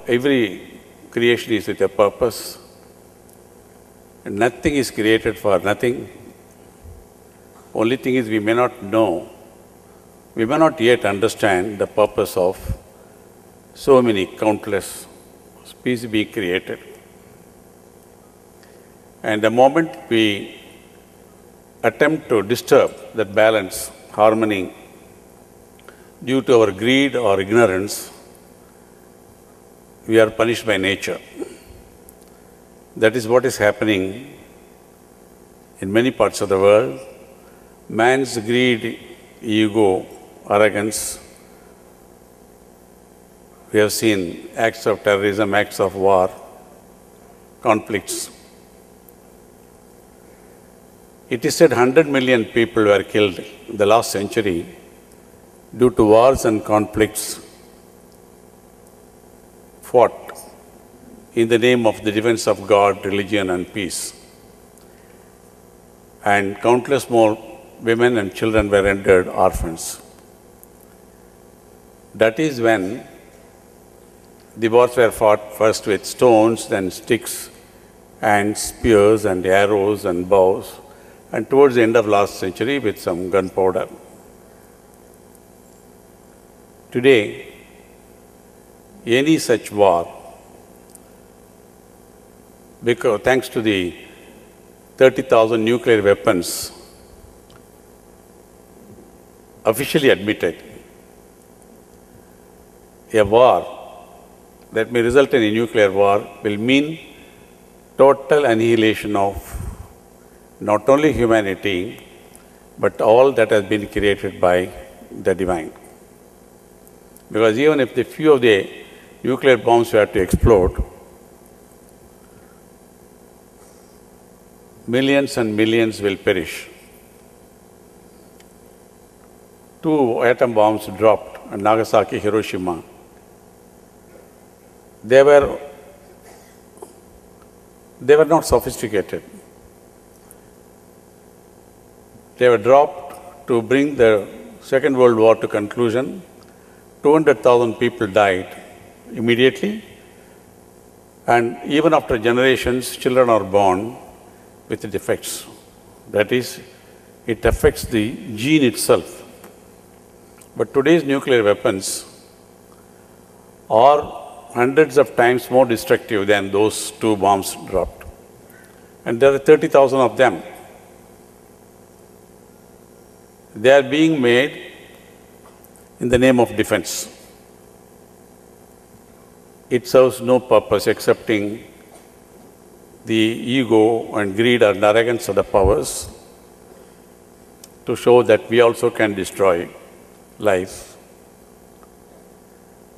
every creation is with a purpose. And nothing is created for nothing. Only thing is we may not know, we may not yet understand the purpose of so many countless species being created. And the moment we attempt to disturb that balance, harmony, due to our greed or ignorance, we are punished by nature. That is what is happening in many parts of the world. Man's greed, ego, arrogance. We have seen acts of terrorism, acts of war, conflicts. It is said 100 million people were killed in the last century due to wars and conflicts fought in the name of the defense of God, religion and peace. And countless more women and children were rendered orphans. That is when the wars were fought first with stones, then sticks and spears and arrows and bows, and towards the end of last century with some gunpowder. Today, any such war, because thanks to the 30,000 nuclear weapons officially admitted, a war that may result in a nuclear war will mean total annihilation of not only humanity, but all that has been created by the divine. Because even if the few of the nuclear bombs were to explode, millions and millions will perish. 2 atom bombs dropped in Nagasaki, Hiroshima. They were not sophisticated. They were dropped to bring the Second World War to conclusion. 200,000 people died immediately. And even after generations, children are born with the defects. That is, it affects the gene itself. But today's nuclear weapons are hundreds of times more destructive than those 2 bombs dropped. And there are 30,000 of them. They are being made in the name of defense. It serves no purpose excepting the ego and greed and arrogance of the powers to show that we also can destroy life.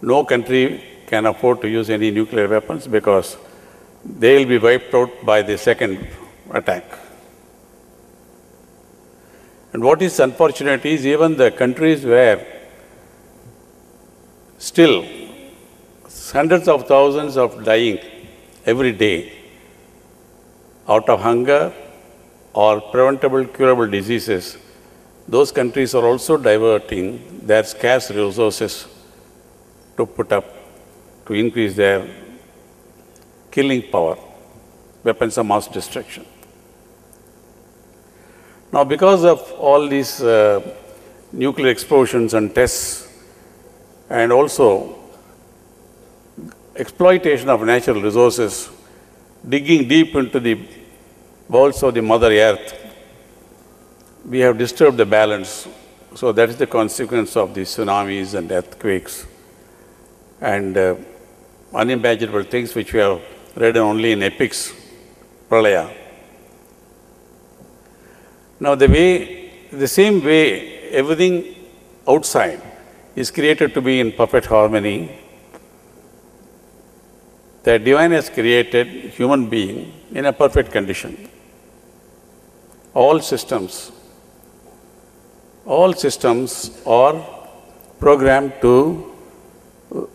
No country can afford to use any nuclear weapons because they will be wiped out by the second attack. And what is unfortunate is even the countries where still hundreds of thousands of dying every day out of hunger or preventable curable diseases, those countries are also diverting their scarce resources to put up, to increase their killing power, weapons of mass destruction. Now, because of all these nuclear explosions and tests, and also exploitation of natural resources, digging deep into the bowels of the Mother Earth, we have disturbed the balance. So that is the consequence of the tsunamis and earthquakes and unimaginable things which we have read only in epics, pralaya. Now the same way everything outside is created to be in perfect harmony, the divine has created human being in a perfect condition. All systems are programmed to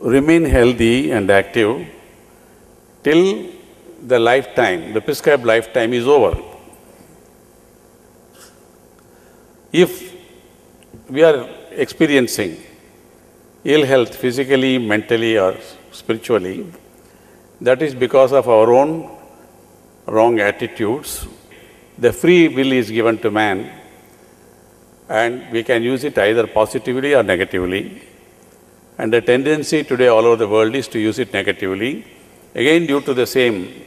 remain healthy and active till the lifetime, the prescribed lifetime is over. If we are experiencing ill health physically, mentally or spiritually, That is because of our own wrong attitudes. The free will is given to man, and we can use it either positively or negatively. And the tendency today all over the world is to use it negatively, again due to the same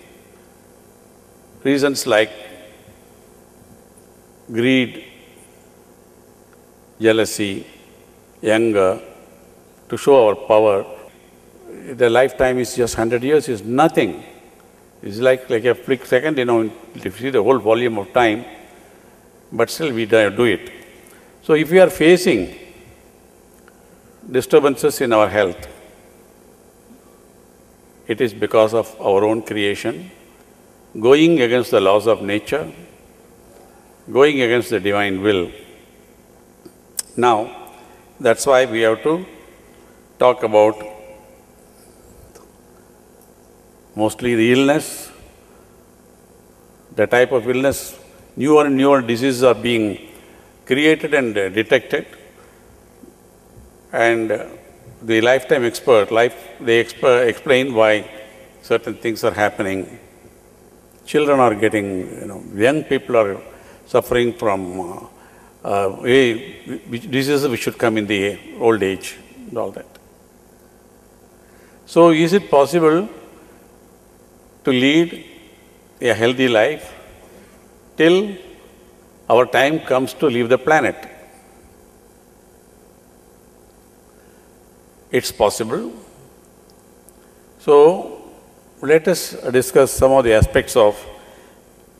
reasons like greed, jealousy, anger, to show our power. The lifetime is just 100 years, is nothing. It's like a flick second, if you see the whole volume of time, but still we do it. So if we are facing disturbances in our health, it is because of our own creation, going against the laws of nature, going against the divine will. Now, that's why we have to talk about mostly the illness, the type of illness. Newer and newer diseases are being created and detected. And the lifetime expert, they explain why certain things are happening. Children are getting, young people are suffering from diseases which should come in the old age and all that. So is it possible to lead a healthy life till our time comes to leave the planet? It's possible. So let us discuss some of the aspects of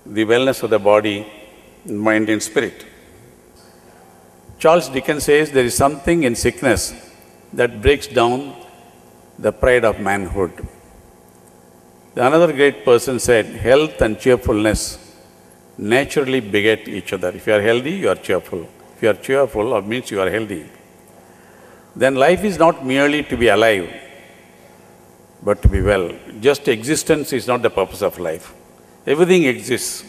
the wellness of the body, mind and spirit. Charles Dickens says there is something in sickness that breaks down the pride of manhood. Another great person said, health and cheerfulness naturally beget each other. If you are healthy, you are cheerful. If you are cheerful, it means you are healthy. Then life is not merely to be alive, but to be well. Just existence is not the purpose of life. Everything exists,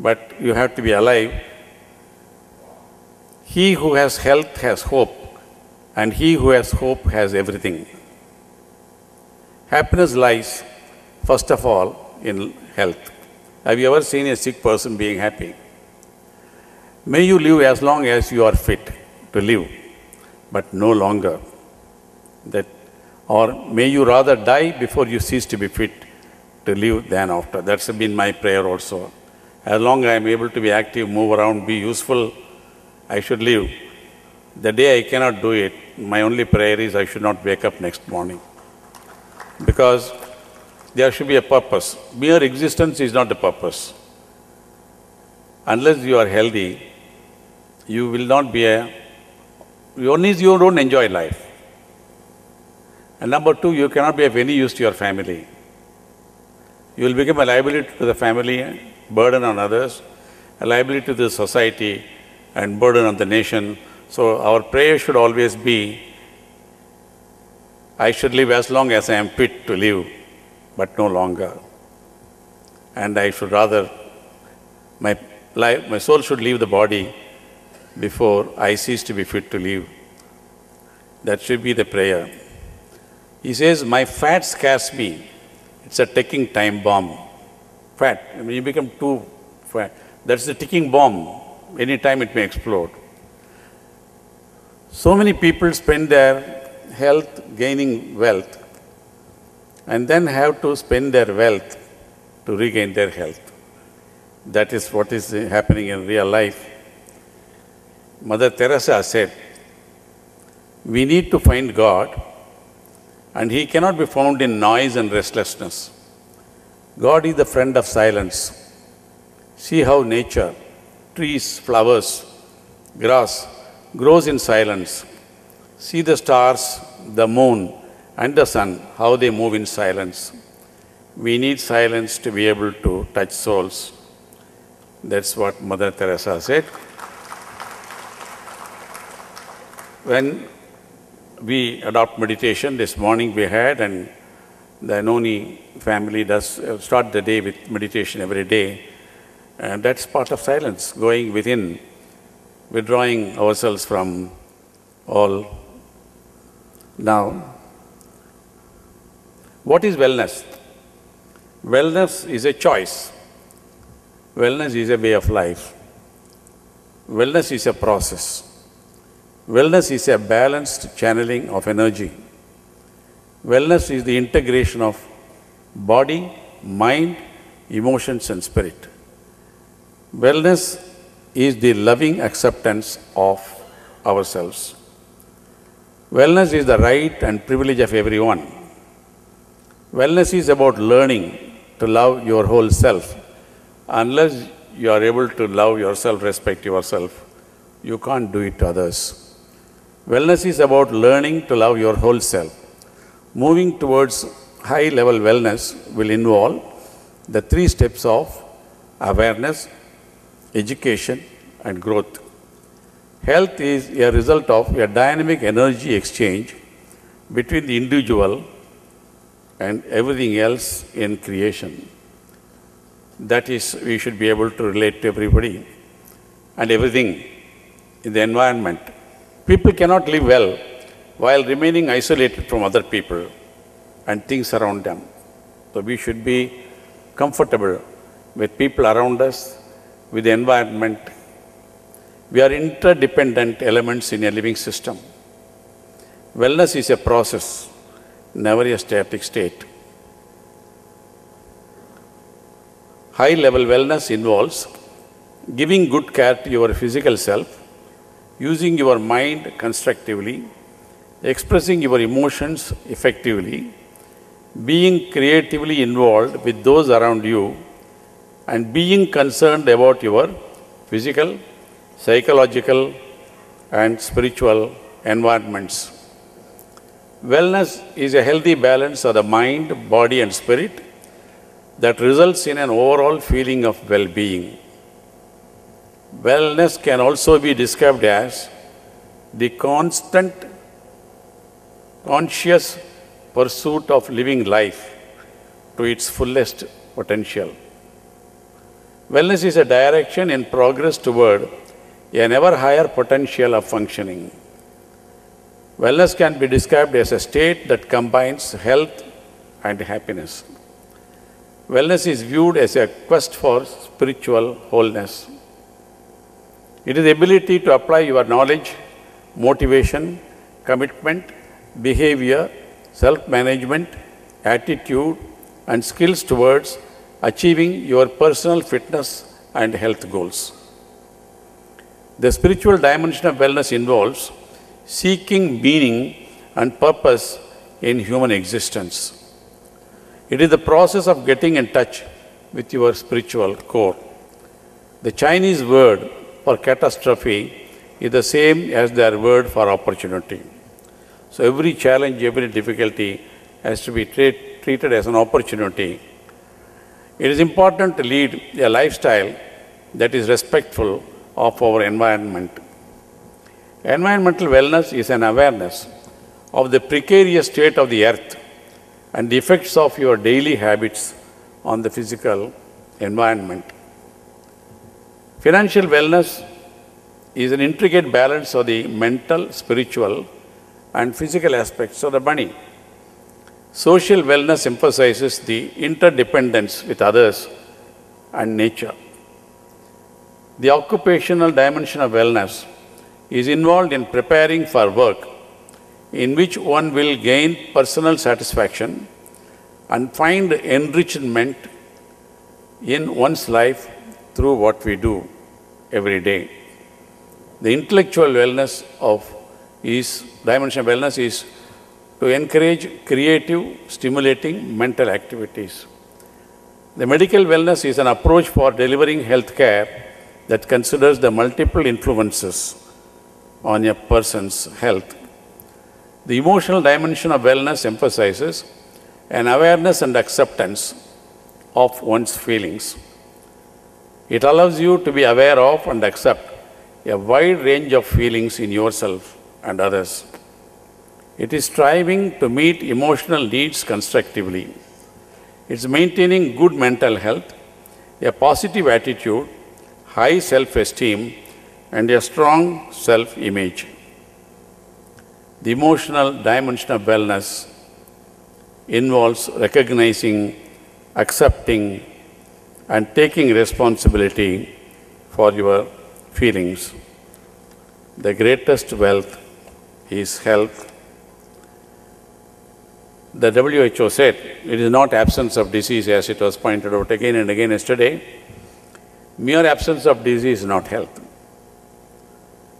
but you have to be alive. He who has health has hope, and he who has hope has everything. Happiness lies, first of all, in health. Have you ever seen a sick person being happy? May you live as long as you are fit to live, but no longer. Or may you rather die before you cease to be fit to live than after. That's been my prayer also. As long as I am able to be active, move around, be useful, I should live. The day I cannot do it, my only prayer is I should not wake up next morning. Because there should be a purpose. Mere existence is not the purpose. Unless you are healthy, you will not be you don't enjoy life. And number two, you cannot be of any use to your family. You will become a liability to the family, burden on others, a liability to the society, and burden on the nation. So our prayer should always be, I should live as long as I am fit to live, but no longer. And I should rather, my soul should leave the body before I cease to be fit to live. That should be the prayer. He says, my fat scares me. It's a ticking time bomb. Fat, when you become too fat, that's the ticking bomb. Anytime it may explode. So many people spend their health gaining wealth and then have to spend their wealth to regain their health. That is what is happening in real life. Mother Teresa said, we need to find God, and He cannot be found in noise and restlessness. God is the friend of silence. See how nature, trees, flowers, grass grows in silence. See the stars, the moon, and the sun, how they move in silence. We need silence to be able to touch souls. That's what Mother Teresa said. When we adopt meditation, this morning we had, and the Noni family does start the day with meditation every day. And that's part of silence, going within, withdrawing ourselves from all. Now, What is wellness? Wellness is a choice. Wellness is a way of life. Wellness is a process. Wellness is a balanced channeling of energy. Wellness is the integration of body, mind, emotions and spirit. Wellness is the loving acceptance of ourselves. Wellness is the right and privilege of everyone. Wellness is about learning to love your whole self. Unless you are able to love yourself, respect yourself, you can't do it to others. Wellness is about learning to love your whole self. Moving towards high-level wellness will involve the 3 steps of awareness, education, and growth. Health is a result of a dynamic energy exchange between the individual and everything else in creation. That is, we should be able to relate to everybody and everything in the environment. People cannot live well while remaining isolated from other people and things around them. So we should be comfortable with people around us, with the environment. We are interdependent elements in a living system. Wellness is a process, never a static state. High-level wellness involves giving good care to your physical self, using your mind constructively, expressing your emotions effectively, being creatively involved with those around you, and being concerned about your physical, psychological, and spiritual environments. Wellness is a healthy balance of the mind, body, and spirit that results in an overall feeling of well-being. Wellness can also be described as the constant, conscious pursuit of living life to its fullest potential. Wellness is a direction in progress toward an ever higher potential of functioning. Wellness can be described as a state that combines health and happiness. Wellness is viewed as a quest for spiritual wholeness. It is the ability to apply your knowledge, motivation, commitment, behavior, self-management, attitude, and skills towards achieving your personal fitness and health goals. The spiritual dimension of wellness involves seeking meaning and purpose in human existence. It is the process of getting in touch with your spiritual core. The Chinese word for catastrophe is the same as their word for opportunity. So every challenge, every difficulty has to be treated as an opportunity. It is important to lead a lifestyle that is respectful of our environment. Environmental wellness is an awareness of the precarious state of the earth and the effects of your daily habits on the physical environment. Financial wellness is an intricate balance of the mental, spiritual, and physical aspects of the money. Social wellness emphasizes the interdependence with others and nature. The occupational dimension of wellness is involved in preparing for work in which one will gain personal satisfaction and find enrichment in one's life through what we do every day. The intellectual wellness dimension of wellness is to encourage creative, stimulating mental activities. The medical wellness is an approach for delivering health care that considers the multiple influences on a person's health. The emotional dimension of wellness emphasizes an awareness and acceptance of one's feelings. It allows you to be aware of and accept a wide range of feelings in yourself and others. It is striving to meet emotional needs constructively. It's maintaining good mental health, a positive attitude, high self-esteem, and a strong self-image. The emotional dimension of wellness involves recognizing, accepting, and taking responsibility for your feelings. The greatest wealth is health. The WHO said it is not absence of disease, as it was pointed out again and again yesterday. Mere absence of disease is not health.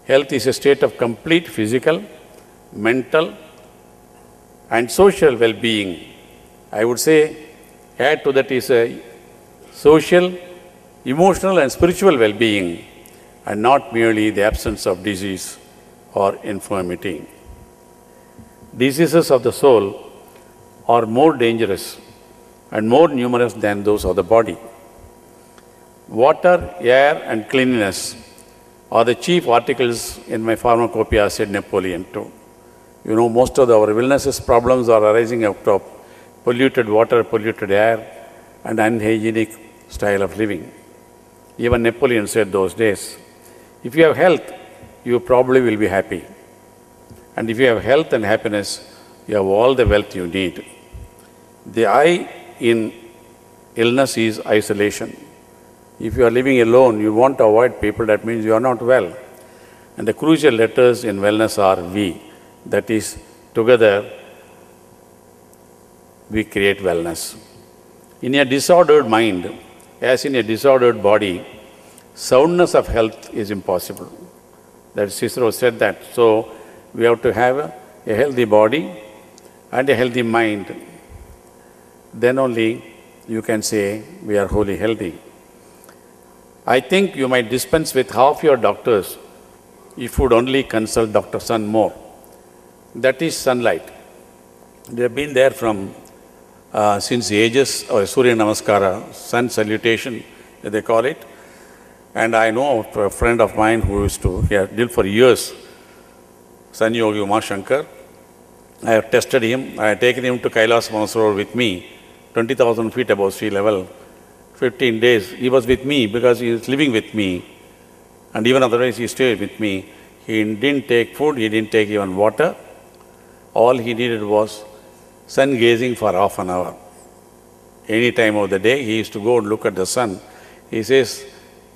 Health is a state of complete physical, mental, and social well-being. I would say, add to that is a social, emotional, and spiritual well-being, and not merely the absence of disease or infirmity. Diseases of the soul are more dangerous and more numerous than those of the body. Water, air, and cleanliness are the chief articles in my pharmacopoeia, said Napoleon too. You know, most of our illnesses, problems are arising out of polluted water, polluted air, and unhygienic style of living. Even Napoleon said those days, if you have health, you probably will be happy. And if you have health and happiness, you have all the wealth you need. The I in illness is isolation. If you are living alone, you want to avoid people, that means you are not well. And the crucial letters in wellness are we. That is, together we create wellness. In a disordered mind, as in a disordered body, soundness of health is impossible. That Cicero said that. So we have to have a healthy body and a healthy mind. Then only you can say we are wholly healthy. I think you might dispense with half your doctors if you would only consult Dr. Sun more. That is sunlight. They have been there from since the ages of Surya Namaskara, sun salutation, they call it. And I know of a friend of mine who used to, he did for years, Sun Yogi Umashankar. I have tested him. I have taken him to Kailas Mansarovar with me, 20,000 feet above sea level. 15 days, he was with me because he is living with me. And even otherwise, he stayed with me. He didn't take food, he didn't take even water. All he needed was sun gazing for half an hour. Any time of the day, he used to go and look at the sun. He says,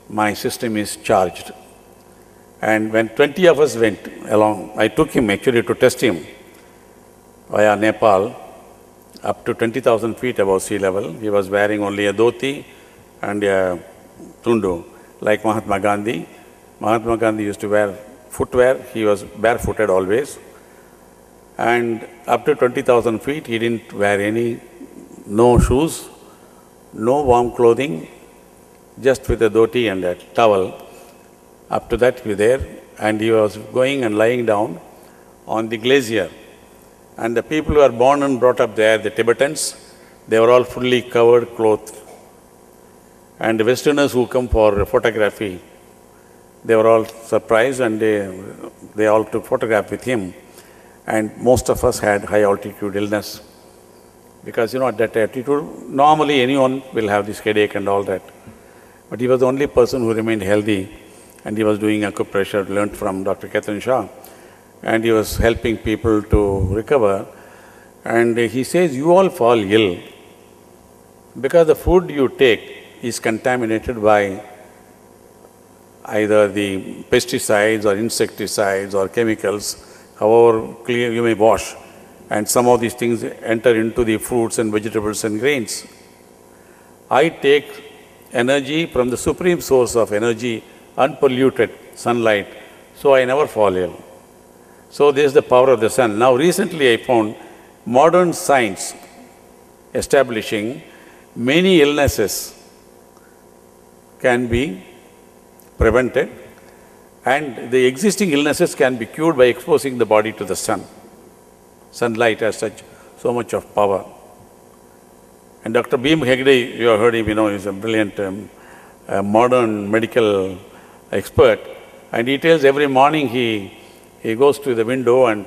my system is charged. And when 20 of us went along, I took him actually to test him via Nepal up to 20,000 feet above sea level. He was wearing only a dhoti and a tundu, like Mahatma Gandhi. Mahatma Gandhi used to wear footwear. He was barefooted always. And up to 20,000 feet, he didn't wear no shoes, no warm clothing, just with a dhoti and a towel. Up to that, he was there, and he was going and lying down on the glacier. And the people who are born and brought up there, the Tibetans, they were all fully covered, clothed. And the Westerners who come for photography, they were all surprised, and they all took photograph with him. And most of us had high altitude illness. Because, at that altitude, normally anyone will have this headache and all that. But he was the only person who remained healthy, and he was doing acupressure, learned from Dr. Ketan Shah. And he was helping people to recover. And he says, you all fall ill because the food you take is contaminated by either the pesticides or insecticides or chemicals, however clear you may wash. And some of these things enter into the fruits and vegetables and grains. I take energy from the supreme source of energy, unpolluted sunlight, so I never fall ill. So this is the power of the sun. Now recently I found modern science establishing many illnesses can be prevented, and the existing illnesses can be cured by exposing the body to the sun. Sunlight has so much of power. And Dr. Bhim Hegde, you have heard him, he's a brilliant modern medical expert. And he tells every morning he goes to the window and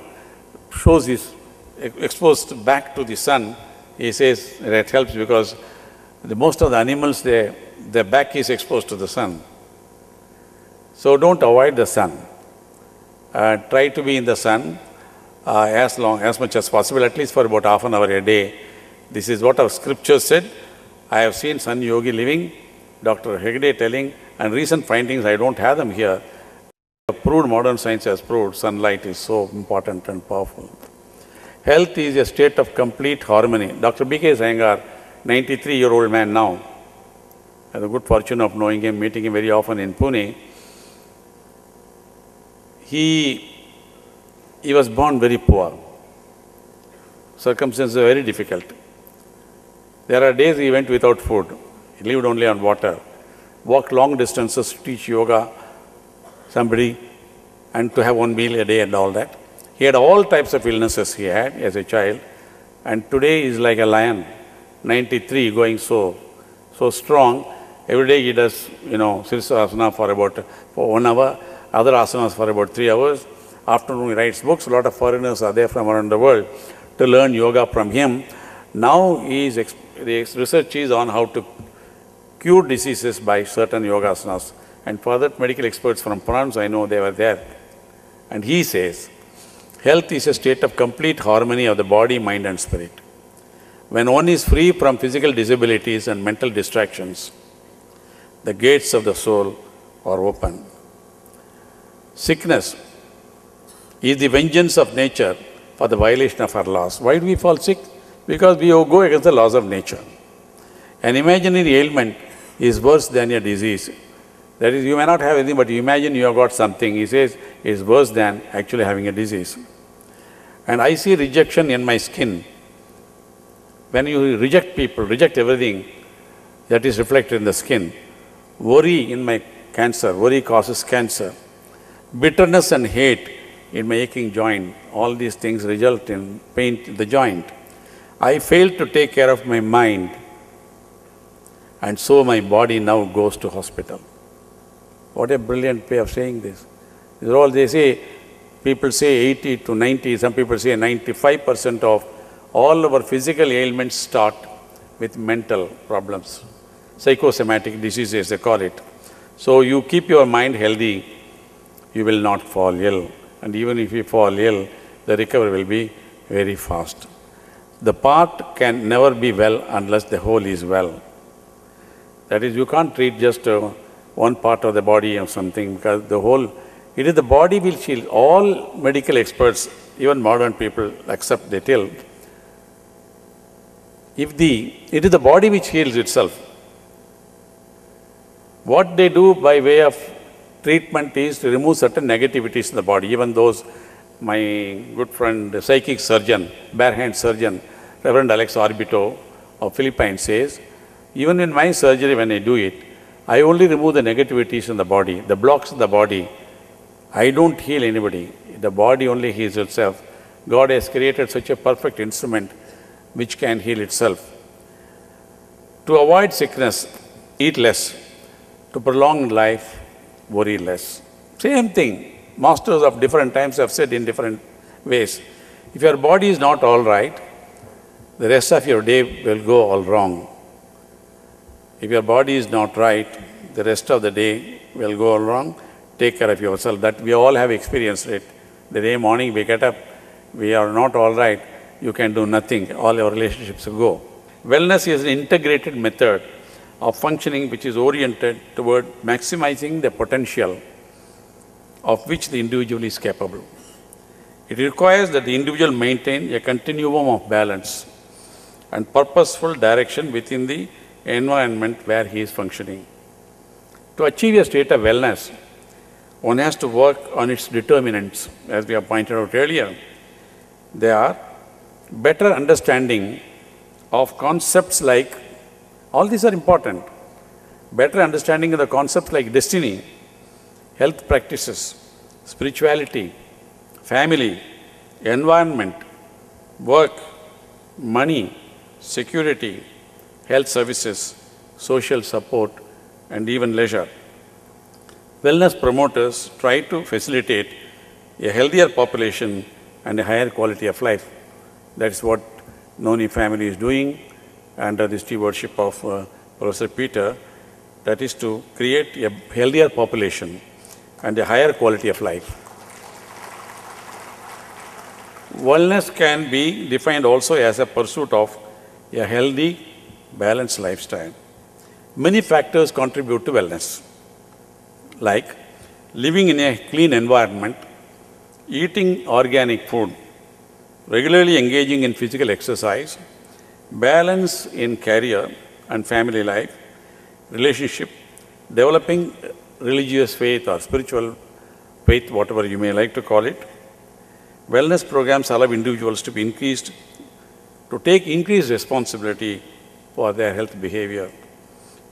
shows his exposed back to the sun. He says that helps because most of the animals, their back is exposed to the sun. So don't avoid the sun. Try to be in the sun as much as possible, at least for about half an hour a day. This is what our scripture said. I have seen Sun Yogi living, Dr. Hegde telling, and recent findings, I don't have them here. Proved, modern science has proved sunlight is so important and powerful. Health is a state of complete harmony. Dr. B.K. Iyengar, 93-year-old man now, I had the good fortune of knowing him, meeting him very often in Pune. He was born very poor. Circumstances were very difficult. There are days he went without food. He lived only on water. Walked long distances to teach yoga, somebody, and to have one meal a day and all that. He had all types of illnesses he had as a child. And today he is like a lion, 93, going so strong. Every day he does, Sirsasana for 1 hour, other asanas for about 3 hours. Afternoon he writes books. A lot of foreigners are there from around the world to learn yoga from him. Now the research is on how to cure diseases by certain yoga asanas. And further medical experts from France, I know they were there. And he says, health is a state of complete harmony of the body, mind and spirit. When one is free from physical disabilities and mental distractions, the gates of the soul are open. Sickness is the vengeance of nature for the violation of our laws. Why do we fall sick? Because we go against the laws of nature. An imaginary ailment is worse than a disease. That is, you may not have anything, but you imagine you have got something. He says it's worse than actually having a disease. And I see rejection in my skin. When you reject people, reject everything, that is reflected in the skin. Worry in my cancer. Worry causes cancer. Bitterness and hate in my aching joint. All these things result in pain in the joint. I failed to take care of my mind, and so my body now goes to hospital. What a brilliant way of saying this. These are all they say. People say 80 to 90, some people say 95% of all our physical ailments start with mental problems. Psychosomatic diseases, they call it. So you keep your mind healthy, you will not fall ill. And even if you fall ill, the recovery will be very fast. The part can never be well unless the whole is well. That is, you can't treat just one part of the body or something, because the whole, it is the body will heal. All medical experts, even modern people accept, they tell, it is the body which heals itself. What they do by way of treatment is to remove certain negativities in the body. Even those, my good friend, the psychic surgeon, bare-hand surgeon, Reverend Alex Orbito of Philippines says, even in my surgery when I do it, I only remove the negativities in the body, the blocks in the body. I don't heal anybody. The body only heals itself. God has created such a perfect instrument which can heal itself. To avoid sickness, eat less. To prolong life, worry less. Same thing. Masters of different times have said in different ways. If your body is not all right, the rest of your day will go all wrong. If your body is not right, the rest of the day will go all wrong. Take care of yourself. That we all have experienced it. The day morning we get up, we are not all right, you can do nothing. All your relationships will go. Wellness is an integrated method of functioning which is oriented toward maximizing the potential of which the individual is capable. It requires that the individual maintain a continuum of balance and purposeful direction within the environment where he is functioning. To achieve a state of wellness, one has to work on its determinants, as we have pointed out earlier. They are better understanding of concepts like, all these are important, better understanding of the concepts like destiny, health practices, spirituality, family, environment, work, money, security, health services, social support, and even leisure. Wellness promoters try to facilitate a healthier population and a higher quality of life. That is what Noni family is doing under the stewardship of Professor Peter. That is to create a healthier population and a higher quality of life. Wellness can be defined also as a pursuit of a healthy, balanced lifestyle. Many factors contribute to wellness, like living in a clean environment, eating organic food, regularly engaging in physical exercise, balance in career and family life, relationship, developing religious faith or spiritual faith, whatever you may like to call it. Wellness programs allow individuals to take increased responsibility for their health behavior.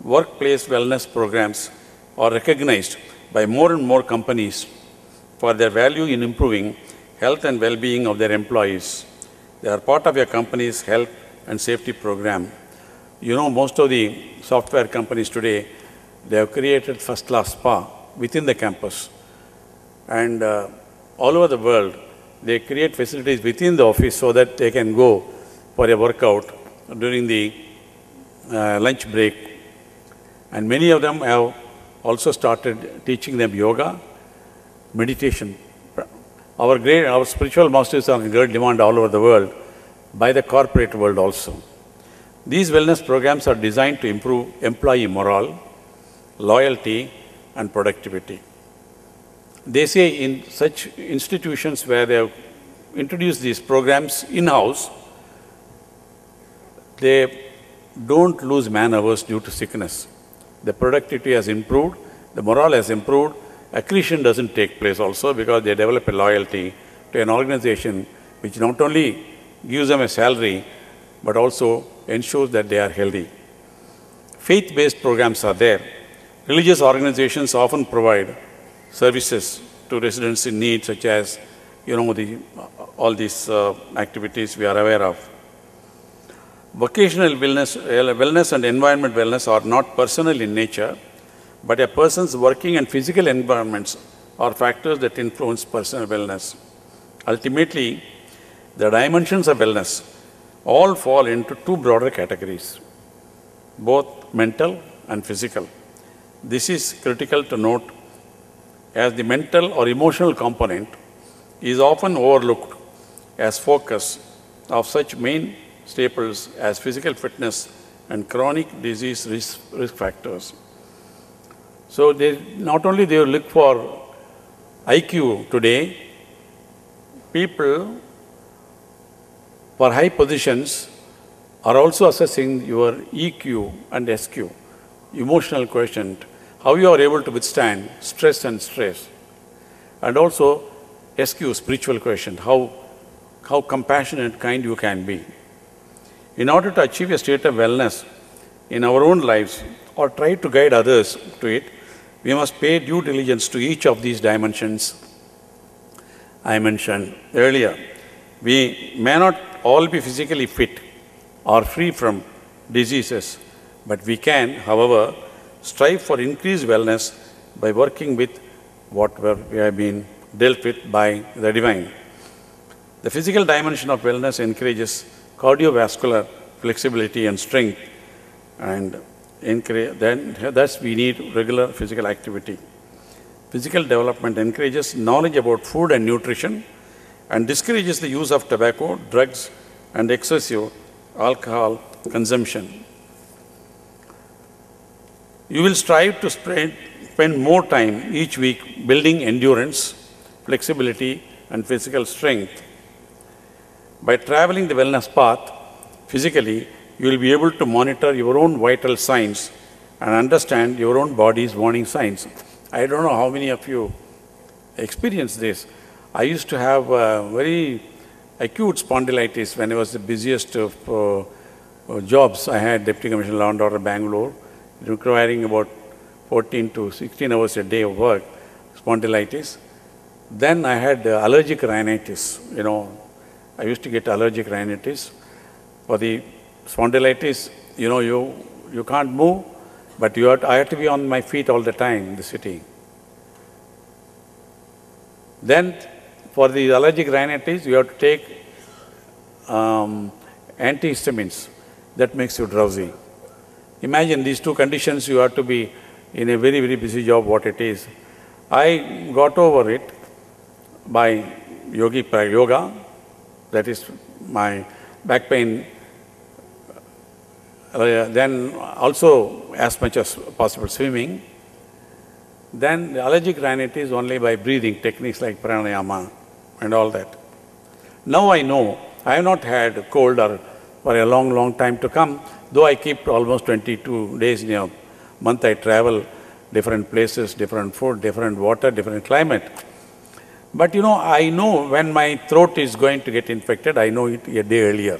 Workplace wellness programs are recognized by more and more companies for their value in improving health and well-being of their employees. They are part of your company's health and safety program. You know, most of the software companies today, they have created first-class spa within the campus. And all over the world, they create facilities within the office so that they can go for a workout during the lunch break. And many of them have also started teaching them yoga, meditation. Our spiritual masters are in great demand all over the world, by the corporate world also. These wellness programs are designed to improve employee morale, loyalty, and productivity. They say in such institutions where they have introduced these programs in-house, they don't lose man-hours due to sickness. The productivity has improved, the morale has improved, accretion doesn't take place also because they develop a loyalty to an organization which not only gives them a salary, but also ensures that they are healthy. Faith-based programs are there. Religious organizations often provide services to residents in need, such as, all these activities we are aware of. Vocational wellness and environment wellness are not personal in nature, but a person's working and physical environments are factors that influence personal wellness. Ultimately, the dimensions of wellness all fall into two broader categories, both mental and physical. This is critical to note, as the mental or emotional component is often overlooked as focus of such main staples as physical fitness and chronic disease risk factors. So not only they look for IQ today, people for high positions are also assessing your EQ and SQ, emotional quotient, how you are able to withstand stress and stress, and also SQ, spiritual quotient, how compassionate, kind you can be. In order to achieve a state of wellness in our own lives or try to guide others to it, we must pay due diligence to each of these dimensions I mentioned earlier. We may not all be physically fit or free from diseases, but we can, however, strive for increased wellness by working with what we have been dealt with by the divine. The physical dimension of wellness encourages cardiovascular flexibility and strength, and thus we need regular physical activity. Physical development encourages knowledge about food and nutrition and discourages the use of tobacco, drugs, and excessive alcohol consumption. You will strive to spend more time each week building endurance, flexibility, and physical strength. By traveling the wellness path physically, you will be able to monitor your own vital signs and understand your own body's warning signs. I don't know how many of you experience this. I used to have very acute spondylitis when I was the busiest of jobs. I had Deputy Commissioner Law and Order Bangalore, requiring about 14 to 16 hours a day of work, spondylitis. Then I had allergic rhinitis. I used to get allergic rhinitis. For the spondylitis, you can't move, but I had to be on my feet all the time in the city. Then for the allergic rhinitis, you have to take antihistamines. That makes you drowsy. Imagine these two conditions, you have to be in a very, very busy job, what it is. I got over it by yoga, that is my back pain then also as much as possible swimming. Then the allergic rhinitis only by breathing techniques like pranayama and all that. Now I know I have not had a cold or for a long, long time to come, though I keep almost 22 days in a month. I travel different places, different food, different water, different climate. But I know when my throat is going to get infected, I know it a day earlier.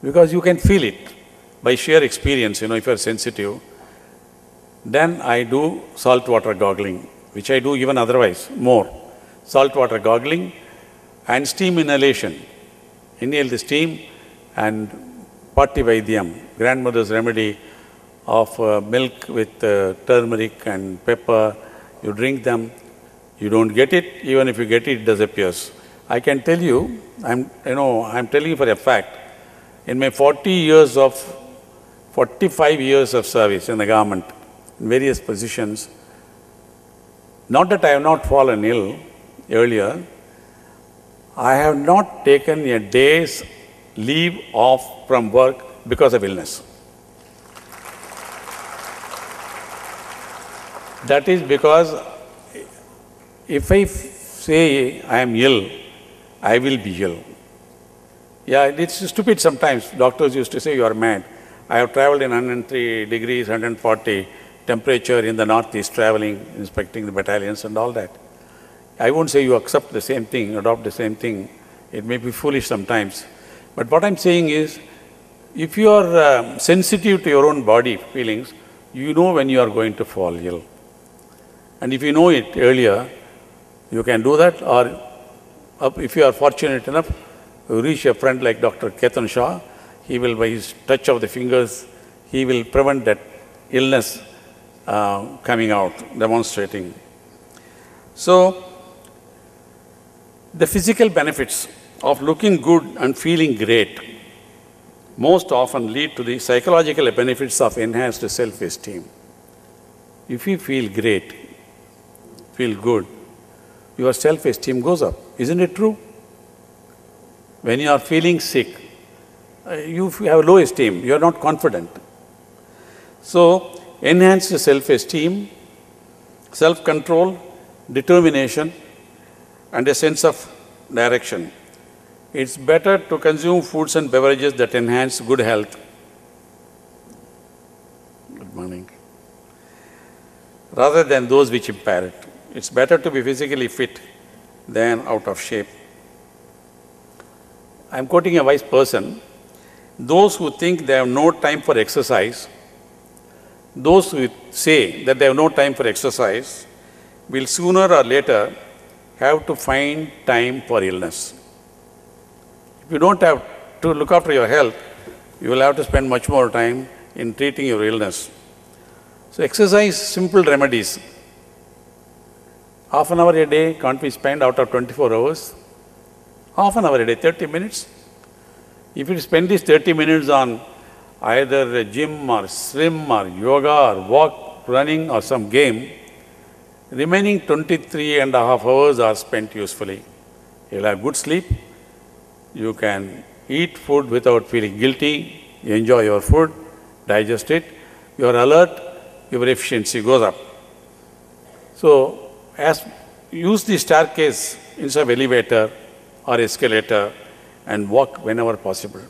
Because you can feel it by sheer experience, if you are sensitive. Then I do saltwater gargling, which I do even otherwise, more. Saltwater gargling and steam inhalation. Inhale the steam and Patti Vaidyam, grandmother's remedy of milk with turmeric and pepper. You drink them, you don't get it, even if you get it, it disappears. I can tell you, I'm telling you for a fact, in my 45 years of service in the government, in various positions, not that I have not fallen ill earlier, I have not taken a day's leave off from work because of illness. That is because if I say I am ill, I will be ill. Yeah, it's stupid sometimes. Doctors used to say you are mad. I have traveled in 103 degrees, 140 temperature in the northeast, traveling, inspecting the battalions and all that. I won't say you accept the same thing, adopt the same thing. It may be foolish sometimes. But what I'm saying is, if you are sensitive to your own body feelings, you know when you are going to fall ill. And if you know it earlier, you can do that. Or if you are fortunate enough, you reach a friend like Dr. Ketan Shah, he will, by his touch of the fingers, he will prevent that illness coming out, demonstrating. So, the physical benefits of looking good and feeling great most often lead to the psychological benefits of enhanced self-esteem. If you feel great, feel good, your self-esteem goes up. Isn't it true? When you are feeling sick, you have low esteem, you are not confident. So, enhanced self-esteem, self-control, determination, and a sense of direction. It's better to consume foods and beverages that enhance good health. Good morning. Rather than those which impair it. It's better to be physically fit than out of shape. I'm quoting a wise person. Those who think they have no time for exercise, those who say that they have no time for exercise, will sooner or later have to find time for illness. If you don't have to look after your health, you will have to spend much more time in treating your illness. So exercise, simple remedies. Half an hour a day, can't we spend out of 24 hours? Half an hour a day, 30 minutes. If you spend these 30 minutes on either a gym or swim or yoga or walk, running or some game, remaining 23.5 hours are spent usefully. You'll have good sleep, you can eat food without feeling guilty, you enjoy your food, digest it, you are alert, your efficiency goes up. So, use the staircase instead of elevator or escalator and walk whenever possible.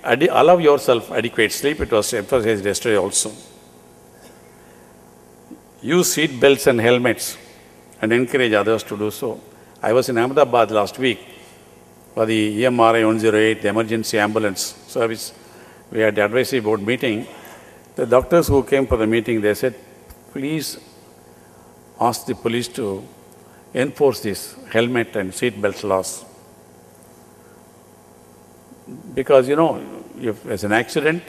Allow yourself adequate sleep, it was emphasized yesterday also. Use seat belts and helmets and encourage others to do so. I was in Ahmedabad last week for the EMRI 108, the emergency ambulance service. We had the advisory board meeting. The doctors who came for the meeting, they said, please ask the police to enforce this helmet and seat belt laws. Because, if there's an accident,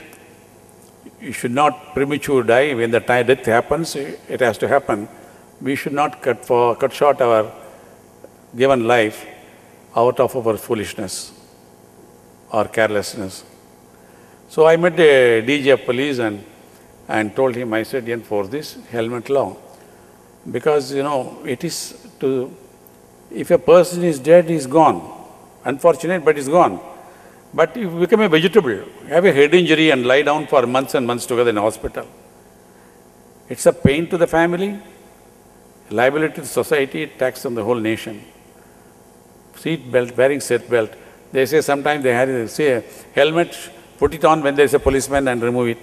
you should not premature die. When the death happens, it has to happen. We should not cut short our given life out of our foolishness or carelessness. So I met the DG of police and told him, I said, enforce this helmet law. Because, it is if a person is dead, he's gone. Unfortunate, but he's gone. But if you become a vegetable, have a head injury and lie down for months and months together in hospital, it's a pain to the family, liability to society, tax on the whole nation. Seat belt, wearing seat belt. They say sometimes they have say a helmet, put it on when there is a policeman and remove it,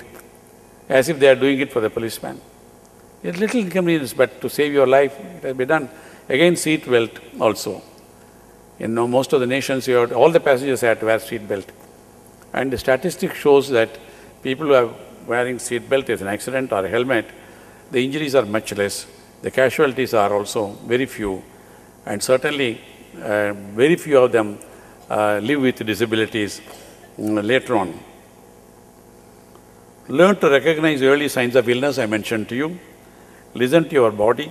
as if they are doing it for the policeman. It's little inconvenience, but to save your life, it has been done. Again, seat belt also. In most of the nations, all the passengers have to wear seat belt. And the statistic shows that people who are wearing seat belt as an accident or a helmet, the injuries are much less. The casualties are also very few. And certainly, very few of them live with disabilities later on. Learn to recognize early signs of illness, I mentioned to you. Listen to your body.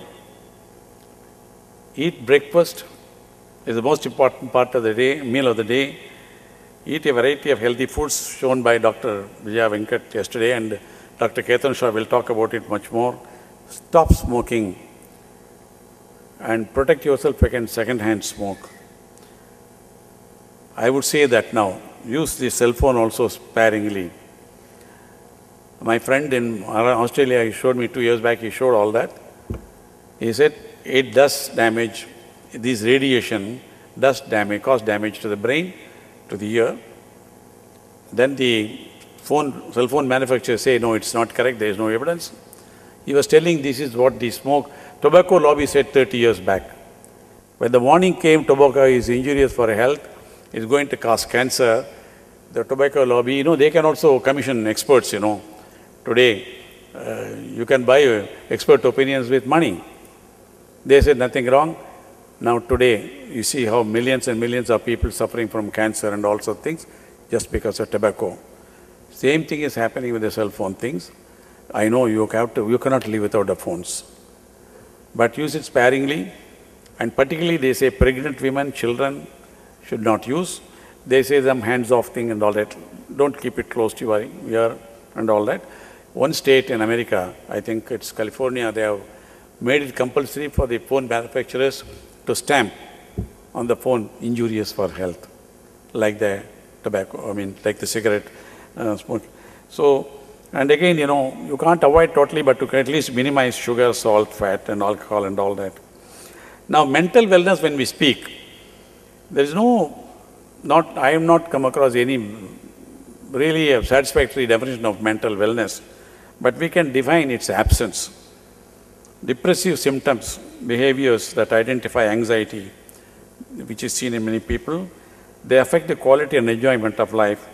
Eat breakfast is the most important part of the day, meal of the day. Eat a variety of healthy foods shown by Dr. Vijaya Venkat yesterday, and Dr. Ketan Shah will talk about it much more. Stop smoking and protect yourself against second-hand smoke. I would say that now, use the cell phone also sparingly. My friend in Australia, he showed me 2 years back, he showed all that. He said it does damage, this radiation does damage, cause damage to the brain, to the ear. Then the cell phone manufacturers say, no, it's not correct, there is no evidence. He was telling this is what the tobacco lobby said 30 years back. When the warning came, tobacco is injurious for health, it's going to cause cancer. The tobacco lobby, they can also commission experts, Today, you can buy expert opinions with money. They said nothing wrong. Now today, you see how millions and millions of people suffering from cancer and all sorts of things just because of tobacco. Same thing is happening with the cell phone things. I know you cannot live without the phones. But use it sparingly. And particularly they say pregnant women, children should not use. They say some hands-off thing and all that. Don't keep it close to your ear and all that. One state in America, I think it's California, they have made it compulsory for the phone manufacturers to stamp on the phone injurious for health, like the tobacco, like the cigarette smoke. So, and again, you can't avoid totally, but you can at least minimize sugar, salt, fat, and alcohol and all that. Now, mental wellness, when we speak, there is I have not come across any really a satisfactory definition of mental wellness, but we can define its absence. Depressive symptoms, behaviors that identify anxiety, which is seen in many people, they affect the quality and enjoyment of life.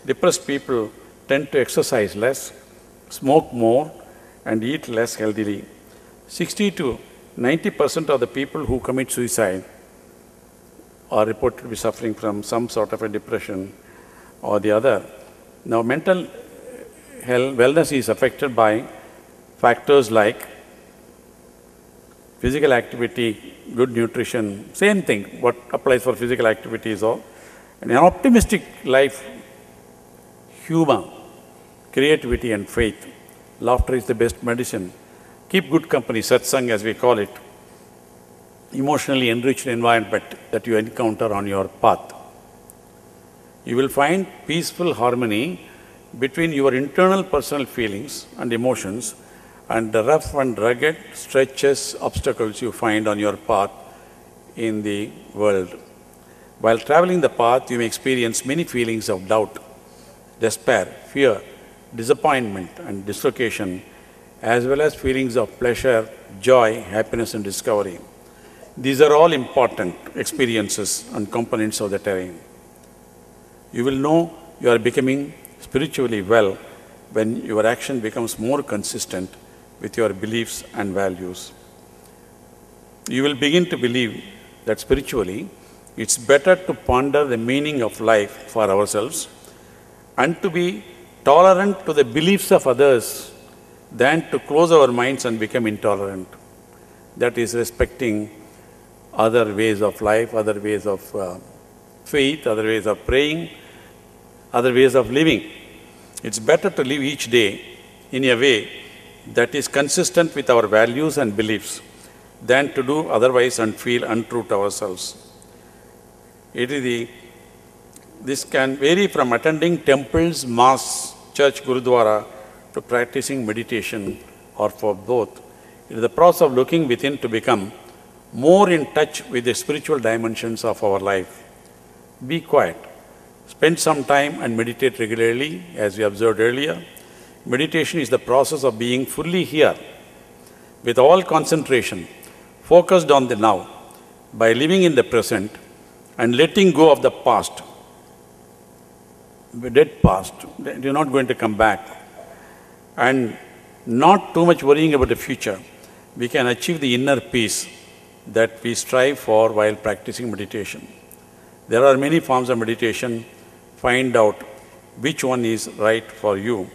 Depressed people tend to exercise less, smoke more, and eat less healthily. 60 to 90% of the people who commit suicide are reported to be suffering from some sort of a depression or the other. Now, mental health wellness is affected by factors like physical activity, good nutrition, same thing, what applies for physical activity is all. And an optimistic life, humor, creativity and faith. Laughter is the best medicine. Keep good company, satsang as we call it. Emotionally enriched environment that you encounter on your path. You will find peaceful harmony between your internal personal feelings and emotions and the rough and rugged stretches, obstacles you find on your path in the world. While traveling the path, you may experience many feelings of doubt, despair, fear, disappointment and dislocation, as well as feelings of pleasure, joy, happiness and discovery. These are all important experiences and components of the terrain. You will know you are becoming spiritually well when your action becomes more consistent with your beliefs and values. You will begin to believe that spiritually, it's better to ponder the meaning of life for ourselves and to be tolerant to the beliefs of others than to close our minds and become intolerant. That is respecting other ways of life, other ways of faith, other ways of praying, other ways of living. It's better to live each day in a way that is consistent with our values and beliefs than to do otherwise and feel untrue to ourselves. It is This can vary from attending temples, mosques, church, gurudwara, to practicing meditation, or for both. It is the process of looking within to become more in touch with the spiritual dimensions of our life. Be quiet. Spend some time and meditate regularly, as we observed earlier. Meditation is the process of being fully here, with all concentration, focused on the now, by living in the present and letting go of the past. The dead past, you're not going to come back. And not too much worrying about the future. We can achieve the inner peace that we strive for while practicing meditation. There are many forms of meditation. Find out which one is right for you.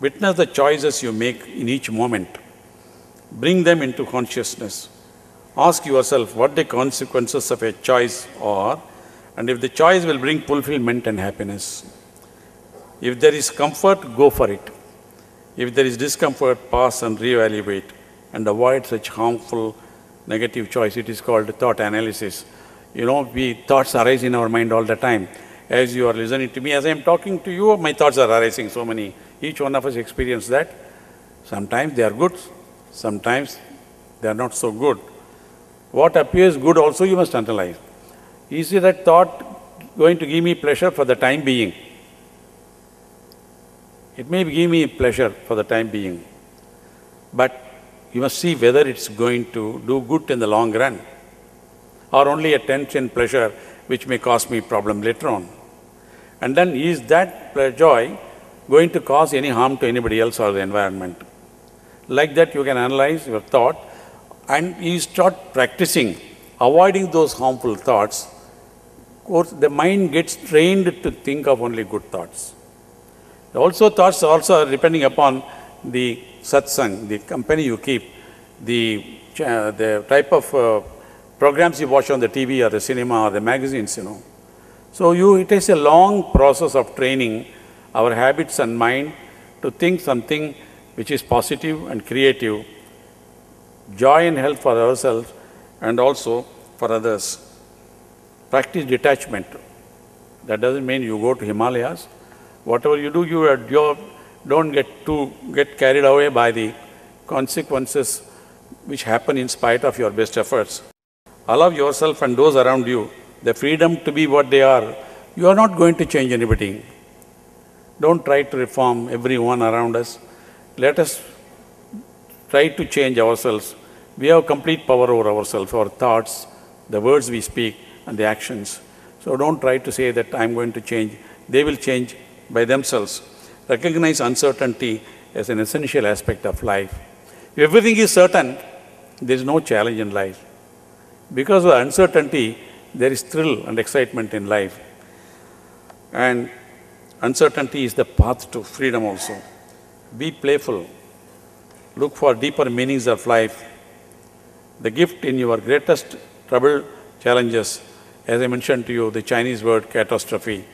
Witness the choices you make in each moment. Bring them into consciousness. Ask yourself what the consequences of a choice are, and if the choice will bring fulfillment and happiness. If there is comfort, go for it. If there is discomfort, pause and reevaluate and avoid such harmful negative choice. It is called thought analysis. Thoughts arise in our mind all the time. As you are listening to me, as I am talking to you, my thoughts are arising so many. Each one of us experience that. Sometimes they are good, sometimes they are not so good. What appears good also you must analyze. Is that thought going to give me pleasure for the time being? It may give me pleasure for the time being, but you must see whether it's going to do good in the long run, or only a transient pleasure which may cause me problem later on. And then, is that joy going to cause any harm to anybody else or the environment? Like that, you can analyze your thought, and you start practicing, avoiding those harmful thoughts. Of course, the mind gets trained to think of only good thoughts. Also, thoughts also are depending upon the satsang, the company you keep, the type of programs you watch on the TV or the cinema or the magazines, So it takes a long process of training our habits and mind to think something which is positive and creative, joy and health for ourselves and also for others. Practice detachment. That doesn't mean you go to Himalayas. Whatever you do, don't get carried away by the consequences which happen in spite of your best efforts. Allow yourself and those around you the freedom to be what they are. You are not going to change anybody. Don't try to reform everyone around us. Let us try to change ourselves. We have complete power over ourselves, our thoughts, the words we speak, and the actions. So don't try to say that I'm going to change. They will change by themselves. Recognize uncertainty as an essential aspect of life. If everything is certain, there is no challenge in life. Because of uncertainty, there is thrill and excitement in life. And uncertainty is the path to freedom also. Be playful. Look for deeper meanings of life. The gift in your greatest trouble, challenges, as I mentioned to you, the Chinese word catastrophe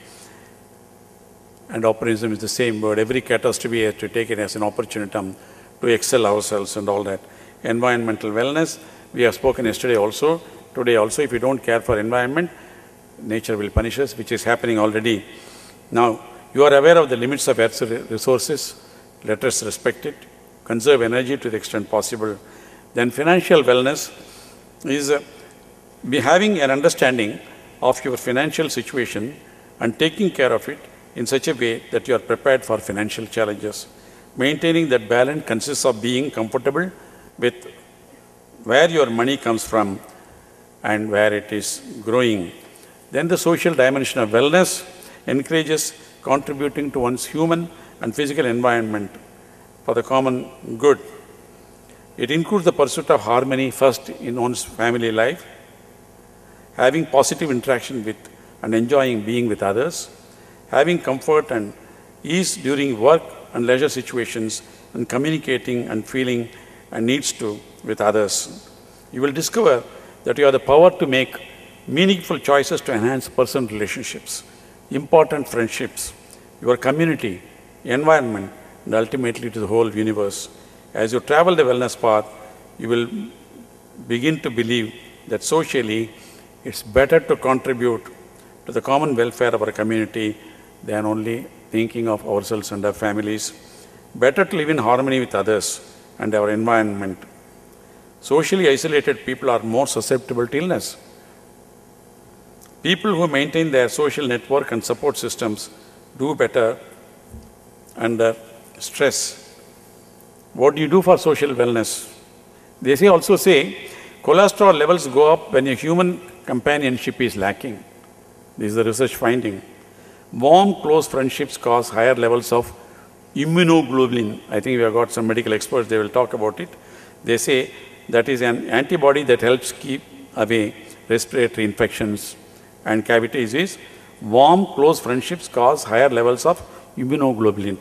and optimism is the same word. Every catastrophe has to take it as an opportunity to excel ourselves and all that. Environmental wellness, we have spoken yesterday also. Today also, if you don't care for environment, nature will punish us, which is happening already. Now, you are aware of the limits of Earth's resources. Let us respect it. Conserve energy to the extent possible. Then financial wellness is be having an understanding of your financial situation and taking care of it in such a way that you are prepared for financial challenges. Maintaining that balance consists of being comfortable with where your money comes from and where it is growing. Then the social dimension of wellness encourages contributing to one's human and physical environment for the common good. It includes the pursuit of harmony first in one's family life, having positive interaction with and enjoying being with others, having comfort and ease during work and leisure situations, and communicating and feeling and needs to with others. You will discover that you have the power to make meaningful choices to enhance personal relationships, important friendships, your community, environment, and ultimately to the whole universe. As you travel the wellness path, you will begin to believe that socially it's better to contribute to the common welfare of our community than only thinking of ourselves and our families. Better to live in harmony with others and our environment. Socially isolated people are more susceptible to illness. People who maintain their social network and support systems do better under stress. What do you do for social wellness? They also say cholesterol levels go up when a human companionship is lacking. This is the research finding. Warm, close friendships cause higher levels of immunoglobulin. I think we have got some medical experts, they will talk about it. They say that is an antibody that helps keep away respiratory infections and cavity disease. Warm, close friendships cause higher levels of immunoglobulin.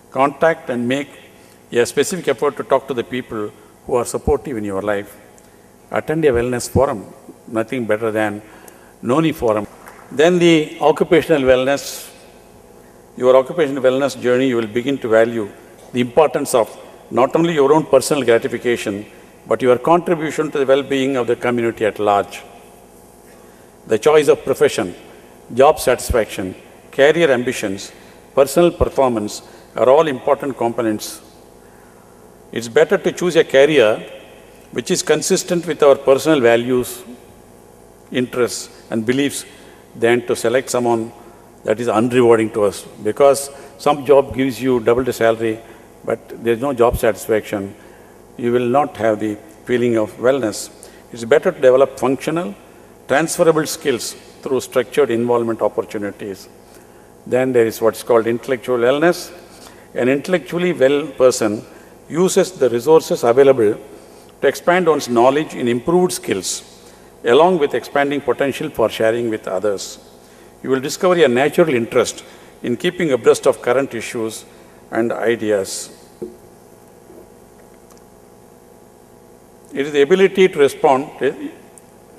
Contact and make a specific effort to talk to the people who are supportive in your life. Attend a wellness forum, nothing better than Noni forum. Then the occupational wellness. Your occupational wellness journey, you will begin to value the importance of not only your own personal gratification, but your contribution to the well-being of the community at large. The choice of profession, job satisfaction, career ambitions, personal performance are all important components. It's better to choose a career which is consistent with our personal values, interests, and beliefs than to select someone that is unrewarding to us. Because some job gives you double the salary, but there's no job satisfaction. You will not have the feeling of wellness. It's better to develop functional, transferable skills through structured involvement opportunities. Then there is what's called intellectual wellness. An intellectually well person uses the resources available to expand one's knowledge in improved skills, along with expanding potential for sharing with others. You will discover a natural interest in keeping abreast of current issues and ideas. It is the ability to respond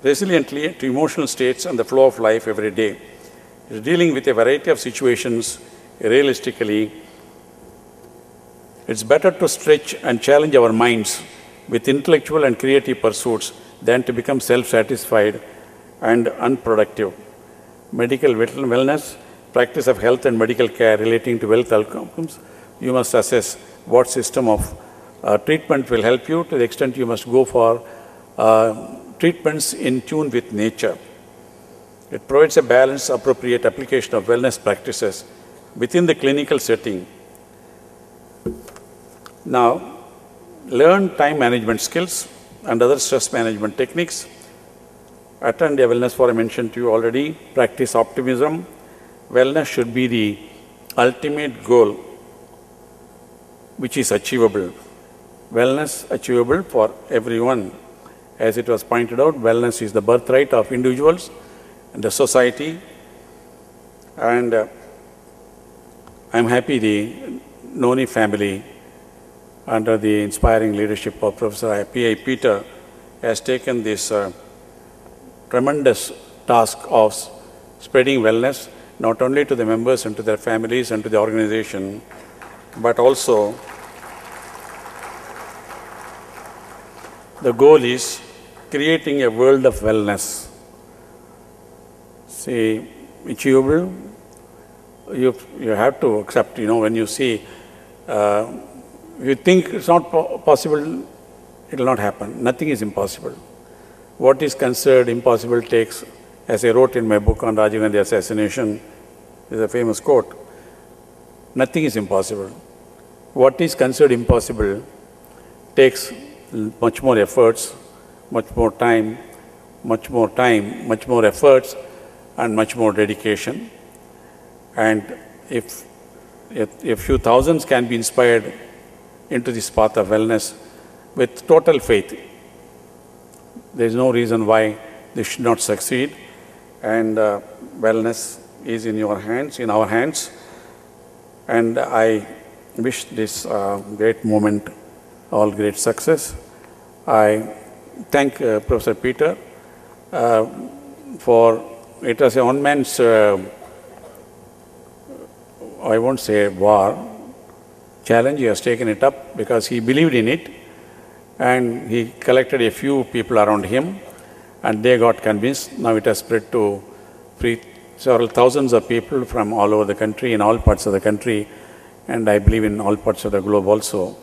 resiliently to emotional states and the flow of life every day. It is dealing with a variety of situations realistically. It's better to stretch and challenge our minds with intellectual and creative pursuits than to become self-satisfied and unproductive. Medical wellness, practice of health and medical care relating to health outcomes. You must assess what system of treatment will help you. To the extent you must go for treatments in tune with nature. It provides a balanced, appropriate application of wellness practices within the clinical setting. Now, learn time management skills and other stress management techniques. Attend a wellness forum mentioned to you already. Practice optimism. Wellness should be the ultimate goal which is achievable. Wellness achievable for everyone. As it was pointed out, wellness is the birthright of individuals and the society. And I'm happy the Noni family, under the inspiring leadership of Professor P.I. Peter, has taken this tremendous task of spreading wellness, not only to the members and to their families and to the organization, but also the goal is creating a world of wellness. See, achievable, you have to accept, when you see, you think it's not possible, it will not happen. Nothing is impossible. What is considered impossible takes, as I wrote in my book on Rajiv Gandhi assassination, is a famous quote, nothing is impossible. What is considered impossible takes much more efforts, much more time, much more efforts, and much more dedication. And if a few thousands can be inspired into this path of wellness with total faith, there is no reason why they should not succeed. And wellness is in your hands, in our hands. And I wish this great moment all great success. I thank Professor Peter for, it was a one-man's, I won't say war, challenge. He has taken it up because he believed in it, and he collected a few people around him, and they got convinced. Now it has spread to free several thousands of people from all over the country, in all parts of the country, and I believe in all parts of the globe also.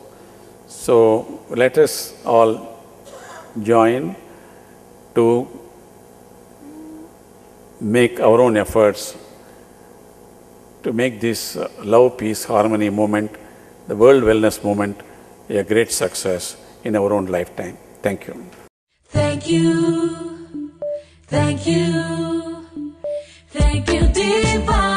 So let us all join to make our own efforts to make this love, peace, harmony movement, the world wellness movement, a great success in our own lifetime. Thank you. Thank you. Thank you. Thank you, Divine.